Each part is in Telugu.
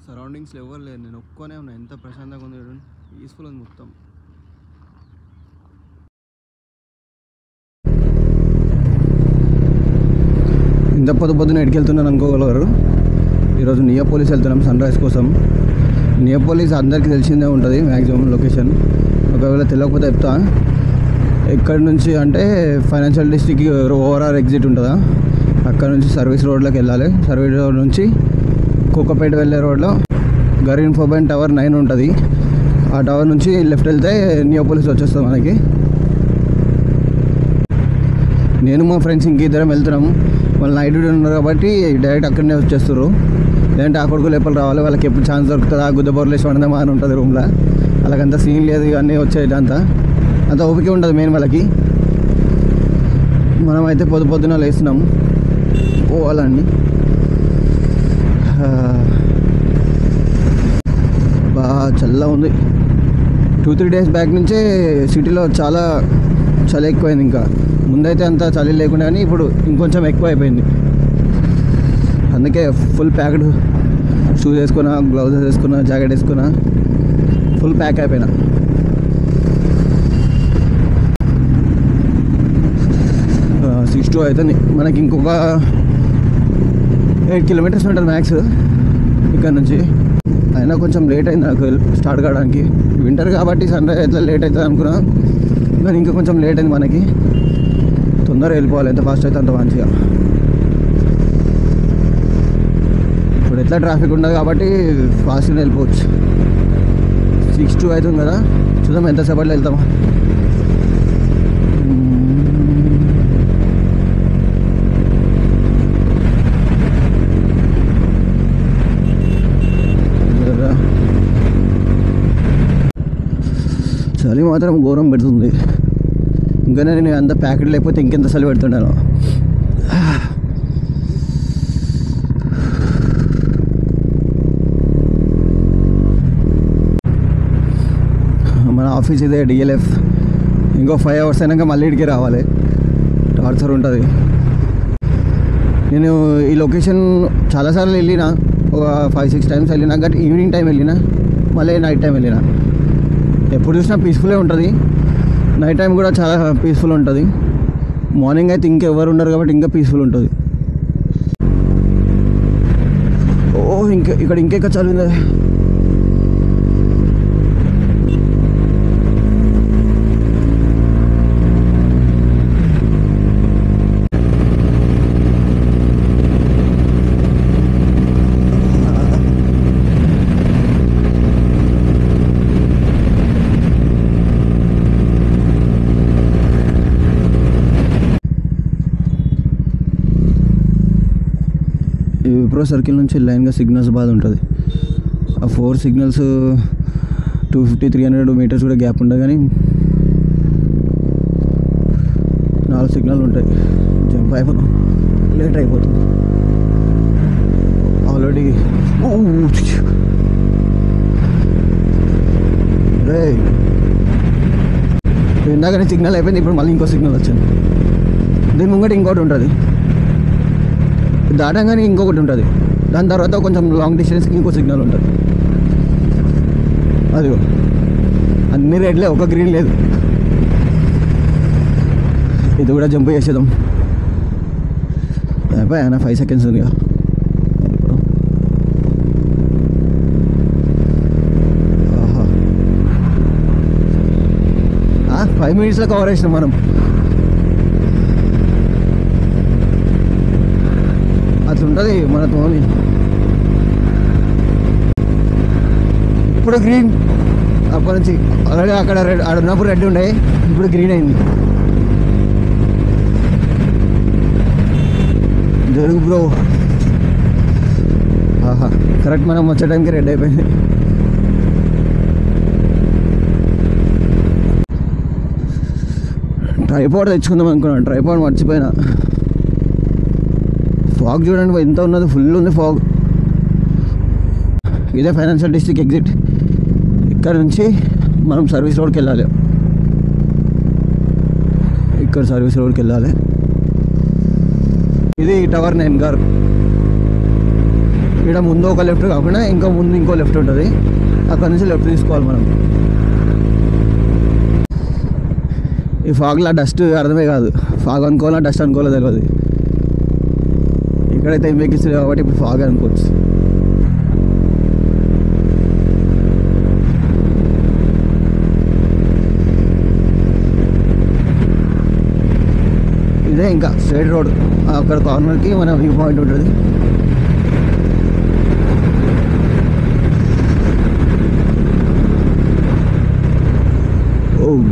సరౌండింగ్స్లో ఎవరు లేరు, నేను ఒక్కనే ఉన్నా. ఎంత ప్రశాంతంగా ఉంది చూడండి, పీస్ఫుల్ ఉంది మొత్తం. ఇంత పొద్దున ఎడికి వెళ్తున్నాను అనుకోగలరు. ఈరోజు నియోపోలిస్ వెళ్తున్నాం సన్ రైజ్ కోసం. నియోపోలిస్ అందరికీ తెలిసిందే ఉంటుంది మ్యాక్సిమం లొకేషన్. ఒకవేళ తెలియకపోతే చెప్తా. ఎక్కడి నుంచి అంటే ఫైనాన్షియల్ డిస్ట్రిక్ట్ ఓవరాల్ ఎగ్జిట్ ఉంటుందా, అక్కడ నుంచి సర్వీస్ రోడ్లోకి వెళ్ళాలి. సర్వీస్ రోడ్ నుంచి కోకపేట వెళ్ళే రోడ్లో గరీన్ ఫోబైన్ టవర్ 9 ఉంటుంది. ఆ టవర్ నుంచి లెఫ్ట్ వెళ్తే నియోపోలిస్ వచ్చేస్తాం మనకి. నేను మా ఫ్రెండ్స్ ఇంకిద్దరం వెళ్తున్నాము. వాళ్ళు నైట్ డ్యూటీ ఉన్నారు కాబట్టి డైరెక్ట్ అక్కడనే వచ్చేస్తారు. లేదంటే ఆ కొడుకు లేపలు రావాలి, వాళ్ళకి ఎప్పుడు ఛాన్స్ దొరుకుతుందా గుద్దబొరలేసి వండదామా అని ఉంటుంది రూమ్లో. అలాగంతా సీన్ లేదు, ఇవన్నీ వచ్చేది అంత ఓపిక ఉంటుంది మెయిన్ వాళ్ళకి. మనమైతే పొద్దున లేస్తున్నాము పోవాలని. బాగా చల్లగా ఉంది. 2-3 డేస్ బ్యాక్ నుంచే సిటీలో చాలా చలి ఎక్కువైంది. ఇంకా ముందైతే అంత చలి లేకుండా, కానీ ఇప్పుడు ఇంకొంచెం ఎక్కువ అయిపోయింది. అందుకే ఫుల్ ప్యాక్డ్ షూస్ వేసుకున్నా, గ్లౌజెస్ వేసుకున్నా, జాకెట్ వేసుకున్నా, ఫుల్ ప్యాక్ అయిపోయినా. 6 అవుతుంది. మనకి ఇంకొక 8 కిలోమీటర్స్ ఉంటుంది మ్యాక్స్ ఇక్కడ నుంచి. అయినా కొంచెం లేట్ అయింది నాకు స్టార్ట్ కావడానికి. వింటర్ కాబట్టి సన్ రైజ్ అయితే లేట్ అవుతుంది అనుకున్నా, కానీ ఇంకా కొంచెం లేట్ అయింది మనకి. తొందరగా వెళ్ళిపోవాలి, ఎంత ఫాస్ట్ అయితే అంత మంచిగా. ఇప్పుడు ఎట్లా ట్రాఫిక్ ఉండదు కాబట్టి ఫాస్ట్గా వెళ్ళిపోవచ్చు. 6 అవుతుంది కదా, చూద్దాం ఎంతసేపట్లో వెళ్తామా. చలి మాత్రం ఘోరం పెడుతుంది. ఇంకా నేను అంత ప్యాకెట్ లేకపోతే ఇంకెంత చలి పెడుతున్నాను. మన ఆఫీస్ ఇదే DLF. ఇంకో 5 అవర్స్ అయినాక మళ్ళీ ఇడికి రావాలి. టార్చర్ ఉంటుంది. నేను ఈ లొకేషన్ చాలాసార్లు వెళ్ళిన, ఒక 5-6 టైమ్స్ వెళ్ళినా. బట్ ఈవినింగ్ టైం వెళ్ళినా, మళ్ళీ నైట్ టైం వెళ్ళినా. ఎప్పుడు చూసినా పీస్ఫుల్లే ఉంటుంది. నైట్ టైం కూడా చాలా పీస్ఫుల్ ఉంటుంది. మార్నింగ్ అయితే ఇంకెవరు ఉండరు కాబట్టి ఇంకా పీస్ఫుల్ ఉంటుంది. ఇక్కడ ఇంకెక్క చదివింది. విప్రో సర్కిల్ నుంచి లైన్గా సిగ్నల్స్ బాధ ఉంటుంది. ఆ 4 సిగ్నల్స్ 250-300 మీటర్స్ కూడా గ్యాప్ ఉంటుంది, కానీ 4 సిగ్నల్ ఉంటాయి. జంప్ అయిపోతాం, లేట్ అయిపోతుంది ఆల్రెడీ. ఇందాకనే సిగ్నల్ అయిపోయింది, ఇప్పుడు మళ్ళీ ఇంకో సిగ్నల్ వచ్చింది. దీని ముంగట ఇంకోటి ఉంటుంది, దాటంగానే ఇంకొకటి ఉంటుంది. దాని తర్వాత కొంచెం లాంగ్ డిస్టెన్స్కి ఇంకో సిగ్నల్ ఉంటుంది. అది అన్ని రెడ్లే, ఒక గ్రీన్ లేదు. ఇది కూడా జంప్ చేసేద్దాం. అయిపోయా 5 సెకండ్స్ ఉంది. 5 మినిట్స్లో కవర్ చేసినాం మనం. అట్లుంటుంది మనతో. ఇప్పుడు గ్రీన్, అప్పటి నుంచి ఆల్రెడీ అక్కడ ఉన్నప్పుడు రెడ్ ఉండే, ఇప్పుడు గ్రీన్ అయింది. జరుగు బ్రో. కరెక్ట్ మనం వచ్చే టైంకి రెడ్ అయిపోయింది. ట్రైపాడ్ తెచ్చుకుందాం అనుకున్నాను, ట్రైపాడ్ మర్చిపోయినా. ఫాగ్ చూడండి ఎంత ఉన్నది, ఫుల్ ఉంది ఫాగ్. ఇదే ఫైనాన్షియల్ డిస్ట్రిక్ట్ ఎగ్జిట్. ఇక్కడ నుంచి మనం సర్వీస్ రోడ్కి వెళ్ళాలి. ఇక్కడ సర్వీస్ రోడ్కి వెళ్ళాలి. ఇది టవర్ 9 గారు. ఇక్కడ ముందు ఒక లెఫ్ట్ కాకుండా ఇంకా ముందు ఇంకో లెఫ్ట్ ఉంటుంది, అక్కడ నుంచి లెఫ్ట్ తీసుకోవాలి మనం. ఈ ఫాగ్లో డస్ట్ అర్థమే కాదు, ఫాగ్ అనుకోవాలా డస్ట్ అనుకోవాలో తెలియదు. ఇక్కడైతే ఏం వెహికల్స్ లేవు కాబట్టి ఇప్పుడు ఫాగ్ అనుకోవచ్చు. ఇదే ఇంకా స్ట్రైట్ రోడ్, అక్కడ కార్నర్కి మన వ్యూ పాయింట్ ఉంటుంది.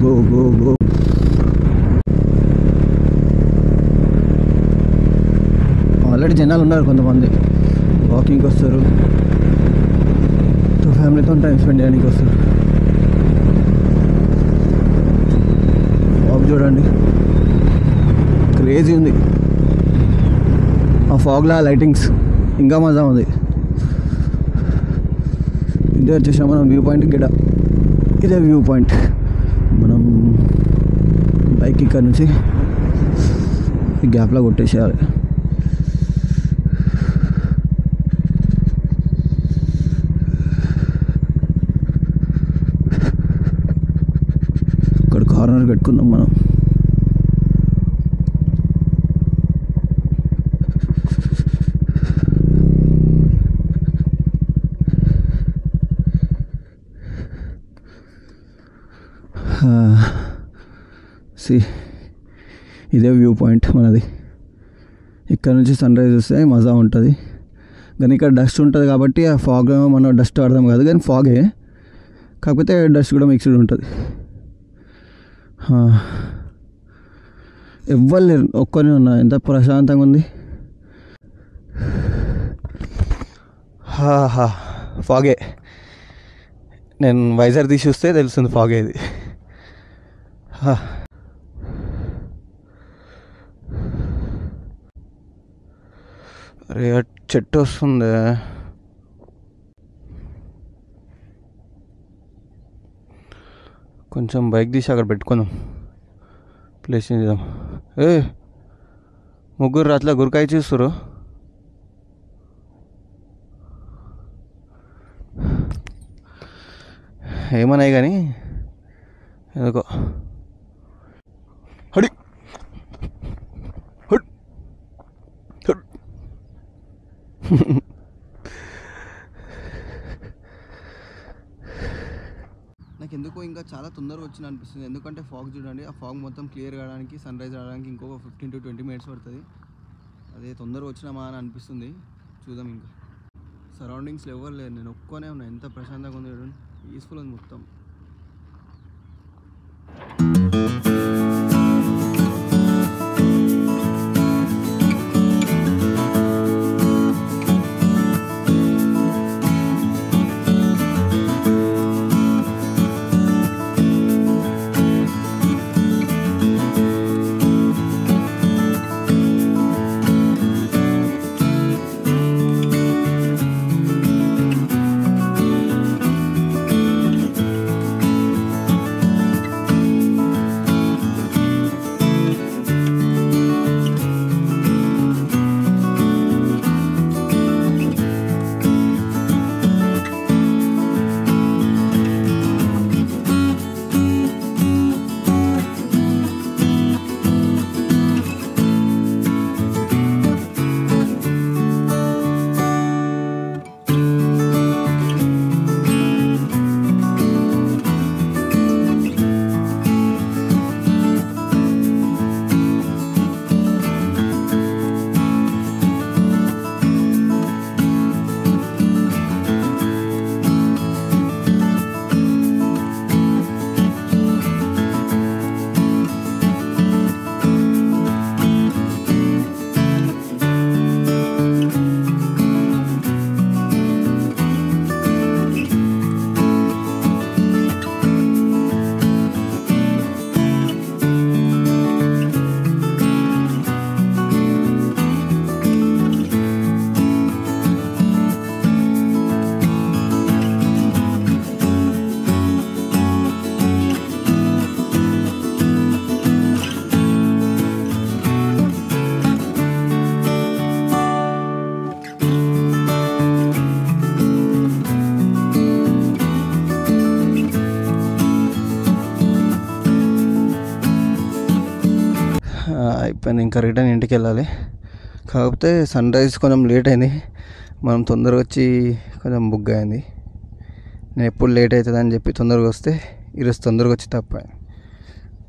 Go go go. ఆల్రెడీ జనాలు ఉన్నారు, కొంతమంది వాకింగ్కి వస్తారు, ఫ్యామిలీతో టైం స్పెండ్ చేయడానికి వస్తారు. ఫాగ్ చూడండి, క్రేజీ ఉంది. ఆ ఫాగ్లో లైటింగ్స్ ఇంకా మజా ఉంది. ఇదే వచ్చేసాం మనం వ్యూ పాయింట్ గిడ. ఇదే వ్యూ పాయింట్. మనం బైక్ ఇక్కడ నుంచి ఈ గ్యాప్లో కొట్టేసేయాలి. ఇక్కడ కార్నర్ పెట్టుకుందాం మనం. ఇదే వ్యూ పాయింట్ మనది. ఇక్కడ నుంచి సన్ రైజ్ వస్తే మజా ఉంటుంది. కానీ ఇక్కడ డస్ట్ ఉంటుంది కాబట్టి ఆ ఫాగ్ మనం డస్ట్ అర్థం కాదు, కానీ ఫాగే, కాకపోతే డస్ట్ కూడా మిక్స్డ్ ఉంటుంది. ఎవ్వరు లేరు, ఒక్కనే ఉన్నా, ఎంత ప్రశాంతంగా ఉంది. ఫాగే, నేను వైజాగ్ తీసి చూస్తే తెలుస్తుంది ఫాగే ఇది. అరే చెట్టు వస్తుంది. కొంచెం బైక్ తీసి అక్కడ పెట్టుకుందాం, ప్లేస్ చేద్దాం. ముగ్గురు అట్లా గురకాయ చూస్తారు. ఏమన్నాయి కానీ ఎందుకో హడి హడ్ హడ్. నాకు ఎందుకో ఇంకా చాలా తొందరగా వచ్చిన అనిపిస్తుంది, ఎందుకంటే ఫాగ్ చూడండి, ఆ ఫాగ్ మొత్తం క్లియర్ కావడానికి, సన్ రైజ్ రావడానికి ఇంకొక 15 to 20 minutes పడుతుంది. అదే తొందరగా వచ్చినామా అని అనిపిస్తుంది. చూద్దాం. ఇంకా సరౌండింగ్స్లో ఎవరు లేరు, నేను ఒక్కనే ఉన్నా. ఎంత ప్రశాంతంగా ఉంది చూడండి, పీస్ఫుల్ ఉంది మొత్తం. అయిపోయింది, ఇంకా రిటర్న్ ఇంటికి వెళ్ళాలి. కాకపోతే సన్ రైజ్ కొంచెం లేట్ అయింది, మనం తొందరగా వచ్చి కొంచెం బుక్ అయింది. నేను ఎప్పుడు లేట్ అవుతుందని చెప్పి తొందరగా వస్తే ఈరోజు తొందరగా వచ్చి తప్ప.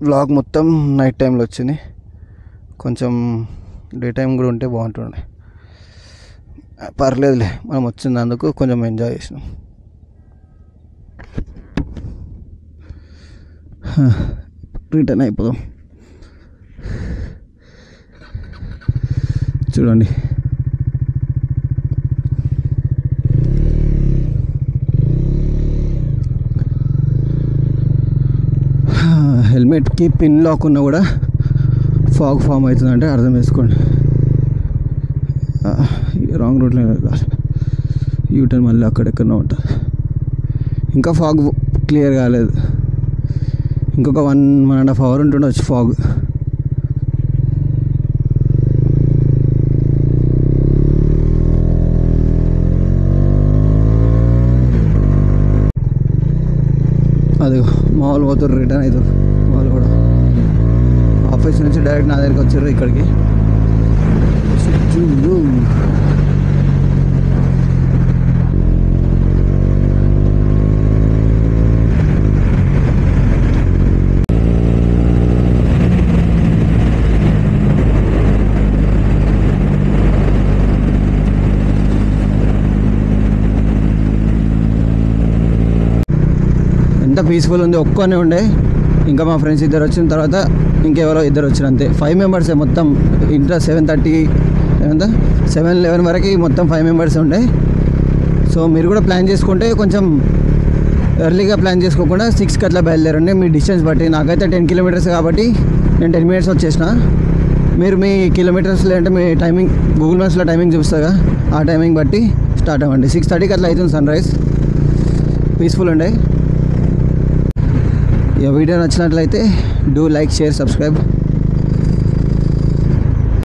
వ్లాగ్ మొత్తం నైట్ టైంలో వచ్చింది, కొంచెం డే టైం కూడా ఉంటే బాగుంటుండే. పర్లేదులే, మనం వచ్చినందుకు కొంచెం ఎంజాయ్ చేసినాం. రిటర్న్ అయిపోదాం. చూడండి హెల్మెట్కి పిన్ లాక్ ఉన్నా కూడా ఫాగ్ ఫామ్ అవుతుందంటే అర్థం చేసుకోండి. రాంగ్ రూట్లో యూటర్న్ మళ్ళీ అక్కడెక్కడో ఉంటుంది. ఇంకా ఫాగ్ క్లియర్ కాలేదు, ఇంకొక 1.5 hours ఉంటుండొచ్చు ఫాగ్. అది మామూలు పోతారు, రిటర్న్ అవుతారు వాళ్ళు కూడా. ఆఫీస్ నుంచి డైరెక్ట్ నా దగ్గరికి వచ్చారు ఇక్కడికి. ఎంత పీస్ఫుల్ ఉంది, ఒక్కనే ఉండే. ఇంకా మా ఫ్రెండ్స్ ఇద్దరు వచ్చిన తర్వాత ఇంకెవరో ఇద్దరు వచ్చారు, అంతే. 5 members మొత్తం. ఇంట్లో 7:11 వరకు మొత్తం 5 members ఉండే. సో మీరు కూడా ప్లాన్ చేసుకుంటే కొంచెం ఎర్లీగా ప్లాన్ చేసుకోకుండా 6కి అట్లా బయలుదేరండి, మీ డిస్టెన్స్ బట్టి. నాకైతే 10 kilometers కాబట్టి నేను 10 minutes వచ్చేసిన. మీరు మీ కిలోమీటర్స్ లేదంటే మీ టైమింగ్ గూగుల్ మ్యాప్స్లో టైమింగ్ చూపిస్తాగా, ఆ టైమింగ్ బట్టి స్టార్ట్ అవ్వండి. 6:30కి అట్లా అవుతుంది సన్ రైజ్. పీస్ఫుల్ ఉండే. ఈ వీడియో నచ్చినట్లయితే డూ లైక్, షేర్, సబ్స్క్రైబ్.